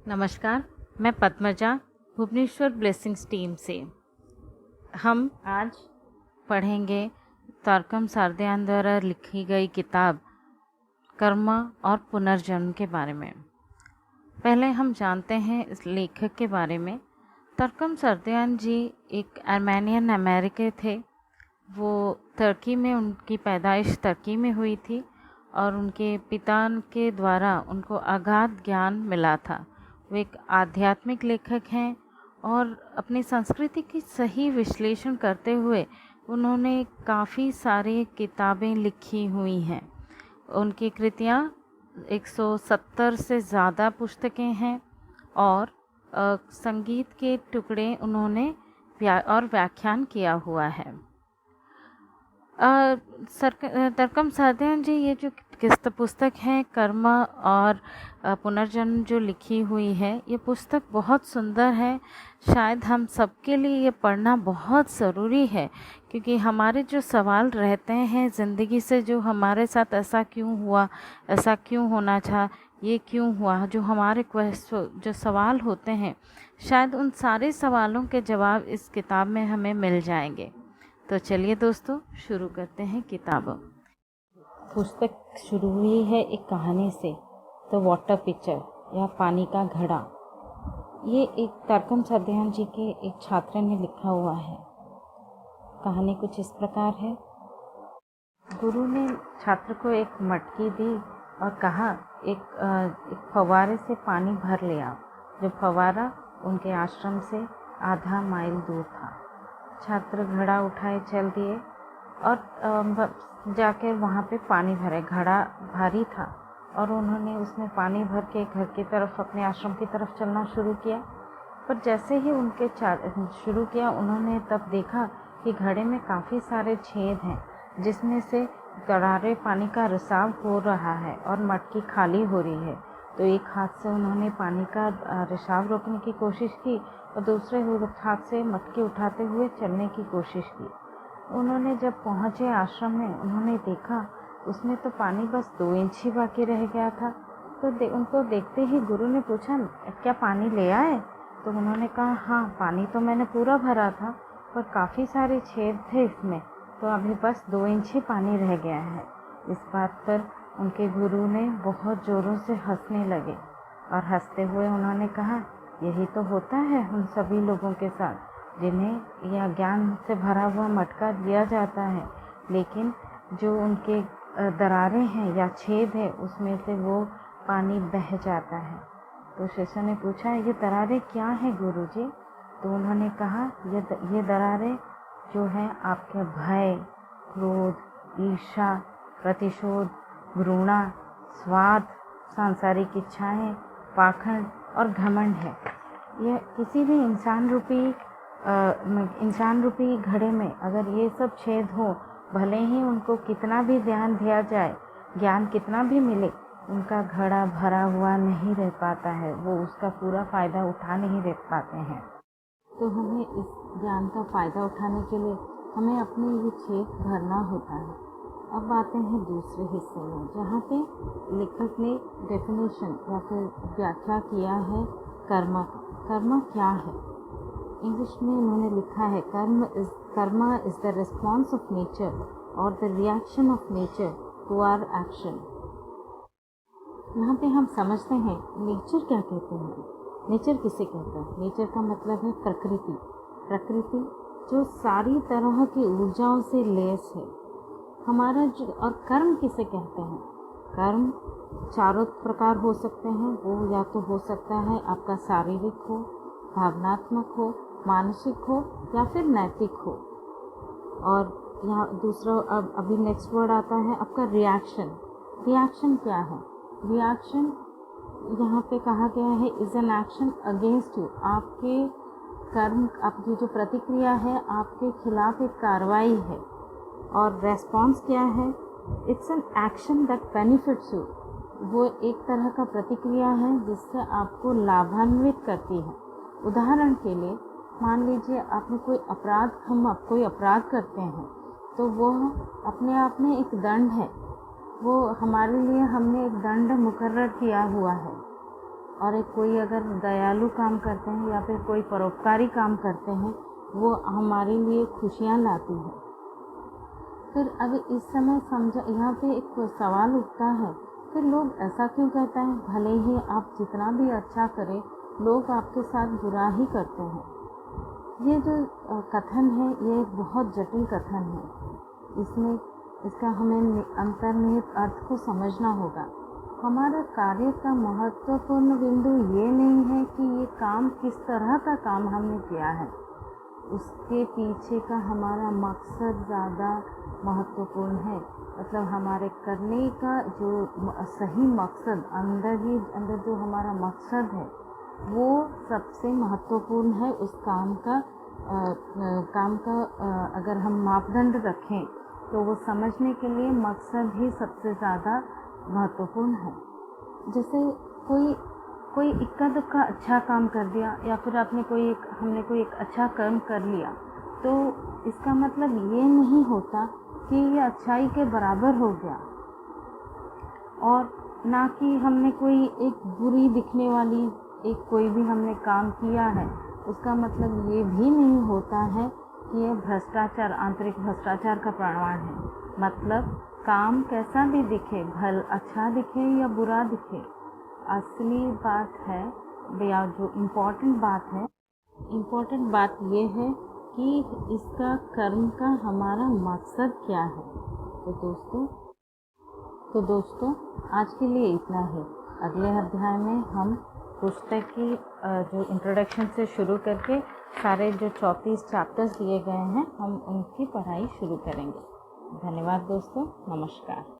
नमस्कार, मैं Padmaja Bhubaneswar blessings team से। हम आज पढ़ेंगे तारकम सारध्यान द्वारा लिखी गई किताब कर्म और पुनर्जन्म के बारे में। पहले हम जानते हैं इस लेखक के बारे में। तारकम सारध्यान जी एक आर्मेनियन अमेरिकी थे। वो तुर्की में, उनकी पैदाइश तुर्की में हुई थी और उनके पिता के द्वारा उनको अगाध ज्ञान मिला था। वो एक आध्यात्मिक लेखक हैं और अपनी संस्कृति की सही विश्लेषण करते हुए उन्होंने काफ़ी सारी किताबें लिखी हुई हैं। उनकी कृतियाँ 170 से ज़्यादा पुस्तकें हैं और संगीत के टुकड़े उन्होंने व्याख्यान किया हुआ है। तारकम सारध्यान जी ये जो पुस्तक है कर्म और पुनर्जन्म जो लिखी हुई है, ये पुस्तक बहुत सुंदर है। शायद हम सबके लिए ये पढ़ना बहुत ज़रूरी है, क्योंकि हमारे जो सवाल रहते हैं ज़िंदगी से, जो हमारे साथ ऐसा क्यों हुआ, ऐसा क्यों होना था, ये क्यों हुआ, जो हमारे जो सवाल होते हैं, शायद उन सारे सवालों के जवाब इस किताब में हमें मिल जाएंगे। तो चलिए दोस्तों, शुरू करते हैं किताब। पुस्तक शुरू हुई है एक कहानी से, द वाटर पिक्चर या पानी का घड़ा। ये एक तारकम सारध्यान जी के एक छात्र ने लिखा हुआ है। कहानी कुछ इस प्रकार है। गुरु ने छात्र को एक मटकी दी और कहा एक फव्वारे से पानी भर ले आओ। जो फव्वारा उनके आश्रम से आधा माइल दूर था। छात्र घड़ा उठाए चल दिए और जाकर वहाँ पे पानी भरे। घड़ा भारी था और उन्होंने उसमें पानी भर के घर की तरफ, अपने आश्रम की तरफ चलना शुरू किया। पर जैसे ही उनके शुरू किया, उन्होंने तब देखा कि घड़े में काफ़ी सारे छेद हैं, जिसमें से गरारे पानी का रिसाव हो रहा है और मटकी खाली हो रही है। तो एक हाथ से उन्होंने पानी का रिसाव रोकने की कोशिश की और दूसरे हाथ से मटकी उठाते हुए चलने की कोशिश की। उन्होंने जब पहुँचे आश्रम में, उन्होंने देखा उसमें तो पानी बस 2 इंच ही बाकी रह गया था। तो उनको देखते ही गुरु ने पूछा, क्या पानी ले आए? तो उन्होंने कहा, हाँ, पानी तो मैंने पूरा भरा था, पर काफ़ी सारे छेद थे इसमें, तो अभी बस 2 इंच ही पानी रह गया है। इस बात पर उनके गुरु ने बहुत ज़ोरों से हंसने लगे और हंसते हुए उन्होंने कहा, यही तो होता है उन सभी लोगों के साथ जिन्हें यह ज्ञान से भरा हुआ मटका दिया जाता है, लेकिन जो उनके दरारें हैं या छेद है, उसमें से वो पानी बह जाता है। तो शिष्य ने पूछा, ये दरारें क्या हैं गुरुजी? तो उन्होंने कहा, ये दरारें जो हैं आपके भय, क्रोध, ईर्ष्या, प्रतिशोध, घृणा, स्वार्थ, सांसारिक इच्छाएं, पाखंड और घमंड है। यह किसी भी इंसान रूपी घड़े में अगर ये सब छेद हो, भले ही उनको कितना भी ध्यान दिया जाए, ज्ञान कितना भी मिले, उनका घड़ा भरा हुआ नहीं रह पाता है, वो उसका पूरा फ़ायदा उठा नहीं रह पाते हैं। तो हमें इस ज्ञान का फ़ायदा उठाने के लिए हमें अपने ये छेद भरना होता है। अब आते हैं दूसरे हिस्से में, जहाँ पे लेखक ने डेफिनेशन या फिर व्याख्या किया है कर्म। कर्म क्या है? इंग्लिश में उन्होंने लिखा है, karma is the response of nature और the reaction of nature to our action. यहाँ पे हम समझते हैं नेचर क्या कहते हैं। नेचर किसे कहते हैं? नेचर का मतलब है प्रकृति। प्रकृति जो सारी तरह की ऊर्जाओं से लैस है हमारा और कर्म किसे कहते हैं? कर्म चारों प्रकार हो सकते हैं। वो या तो हो सकता है आपका शारीरिक हो, भावनात्मक हो, मानसिक हो या फिर नैतिक हो। और यहाँ दूसरा अभी नेक्स्ट वर्ड आता है आपका रिएक्शन। रिएक्शन क्या है? रिएक्शन यहाँ पे कहा गया है is an action against you. आपके कर्म, आपकी जो प्रतिक्रिया है, आपके खिलाफ एक कार्रवाई है। और रेस्पॉन्स क्या है? It's an action that benefits you. वो एक तरह का प्रतिक्रिया है जिससे आपको लाभान्वित करती है। उदाहरण के लिए मान लीजिए आपने हम कोई अपराध करते हैं, तो वो अपने आप में एक दंड है। वो हमारे लिए हमने एक दंड मुकर्रर किया हुआ है। और एक कोई अगर दयालु काम करते हैं या फिर कोई परोपकारी काम करते हैं, वो हमारे लिए खुशियाँ लाती है। फिर अभी इस समय समझा, यहाँ पे एक सवाल उठता है, फिर लोग ऐसा क्यों कहते हैं? भले ही आप जितना भी अच्छा करें, लोग आपके साथ बुरा ही करते हैं। ये जो कथन है, ये बहुत जटिल कथन है। इसका हमें अंतर्निहित अर्थ को समझना होगा। हमारे कार्य का महत्वपूर्ण बिंदु ये नहीं है कि ये काम किस तरह का काम हमने किया है, उसके पीछे का हमारा मकसद ज़्यादा महत्वपूर्ण है। मतलब हमारे करने का जो सही मकसद, अंदर जो हमारा मकसद है, वो सबसे महत्वपूर्ण है। उस काम का अगर हम मापदंड रखें तो वो समझने के लिए मकसद ही सबसे ज़्यादा महत्वपूर्ण है। जैसे कोई इक्का दुक्का अच्छा काम कर दिया, या फिर हमने कोई एक अच्छा कर्म कर लिया, तो इसका मतलब ये नहीं होता कि ये अच्छाई के बराबर हो गया, और ना कि हमने कोई एक बुरी दिखने वाली कोई भी हमने काम किया है, उसका मतलब ये भी नहीं होता है कि ये भ्रष्टाचार, आंतरिक भ्रष्टाचार का प्रमाण है। मतलब काम कैसा भी दिखे, अच्छा दिखे या बुरा दिखे, असली बात है या जो इम्पोर्टेंट बात ये है कि इसका कर्म का हमारा मकसद क्या है। तो दोस्तों आज के लिए इतना ही। अगले अध्याय में हम पुस्तक की जो इंट्रोडक्शन से शुरू करके सारे जो 34 चैप्टर्स दिए गए हैं, हम उनकी पढ़ाई शुरू करेंगे। धन्यवाद दोस्तों, नमस्कार।